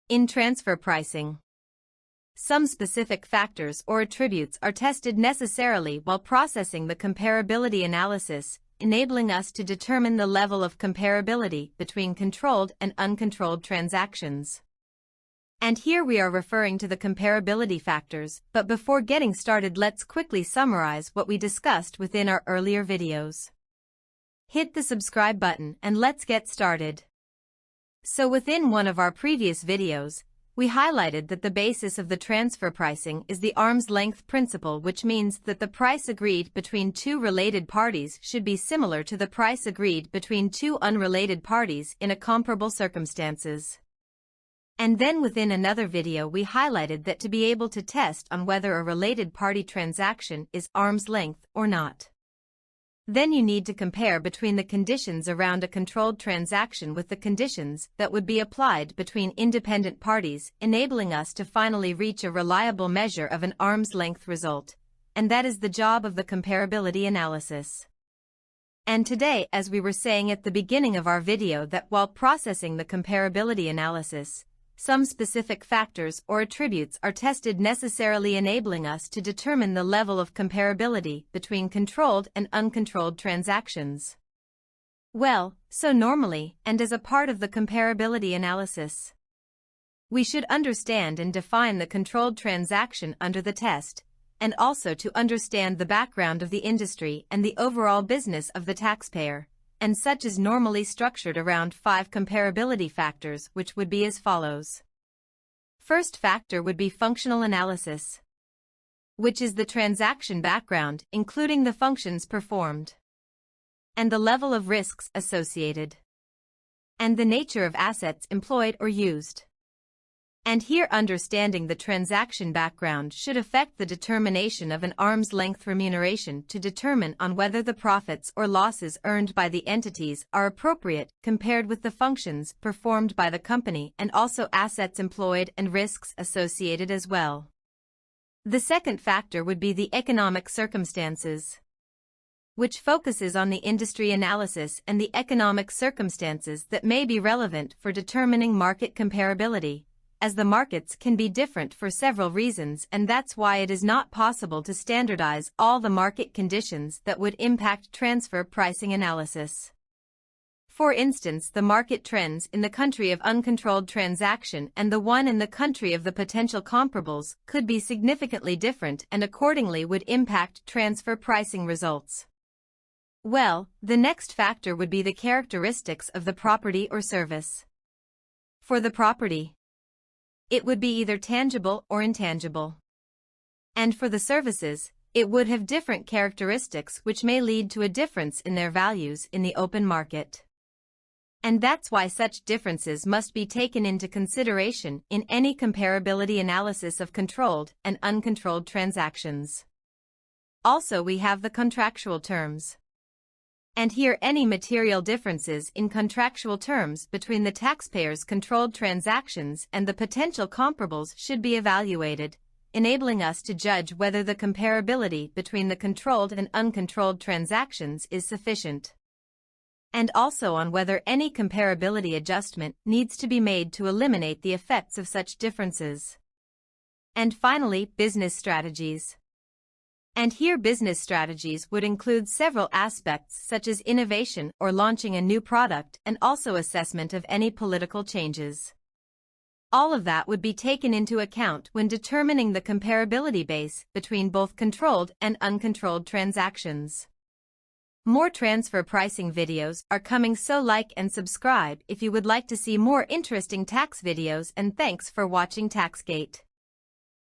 In transfer pricing, some specific factors or attributes are tested necessarily while processing the comparability analysis, enabling us to determine the level of comparability between controlled and uncontrolled transactions. And here we are referring to the comparability factors, but before getting started, let's quickly summarize what we discussed within our earlier videos. Hit the subscribe button and let's get started. So within one of our previous videos, we highlighted that the basis of the transfer pricing is the arm's length principle, which means that the price agreed between two related parties should be similar to the price agreed between two unrelated parties in a comparable circumstances. And then within another video we highlighted that to be able to test on whether a related party transaction is arm's length or not, then you need to compare between the conditions around a controlled transaction with the conditions that would be applied between independent parties, enabling us to finally reach a reliable measure of an arm's length result. And that is the job of the comparability analysis. And today, as we were saying at the beginning of our video, that while processing the comparability analysis, some specific factors or attributes are tested, necessarily enabling us to determine the level of comparability between controlled and uncontrolled transactions. Well, so normally, and as a part of the comparability analysis, we should understand and define the controlled transaction under the test, and also to understand the background of the industry and the overall business of the taxpayer. And such is normally structured around 5 comparability factors, which would be as follows. First factor would be functional analysis, which is the transaction background, including the functions performed, and the level of risks associated, and the nature of assets employed or used. And here, understanding the transaction background should affect the determination of an arm's length remuneration to determine on whether the profits or losses earned by the entities are appropriate compared with the functions performed by the company, and also assets employed and risks associated as well. The second factor would be the economic circumstances, which focuses on the industry analysis and the economic circumstances that may be relevant for determining market comparability, as the markets can be different for several reasons, and that's why it is not possible to standardize all the market conditions that would impact transfer pricing analysis. For instance, the market trends in the country of uncontrolled transaction and the one in the country of the potential comparables could be significantly different and accordingly would impact transfer pricing results. Well, the next factor would be the characteristics of the property or service. For the property, it would be either tangible or intangible. And for the services, it would have different characteristics which may lead to a difference in their values in the open market. And that's why such differences must be taken into consideration in any comparability analysis of controlled and uncontrolled transactions. Also, we have the contractual terms. And here, any material differences in contractual terms between the taxpayer's controlled transactions and the potential comparables should be evaluated, enabling us to judge whether the comparability between the controlled and uncontrolled transactions is sufficient, and also on whether any comparability adjustment needs to be made to eliminate the effects of such differences. And finally, business strategies. And here, business strategies would include several aspects such as innovation or launching a new product, and also assessment of any political changes. All of that would be taken into account when determining the comparability base between both controlled and uncontrolled transactions. More transfer pricing videos are coming, so like and subscribe if you would like to see more interesting tax videos, and thanks for watching TaxGate.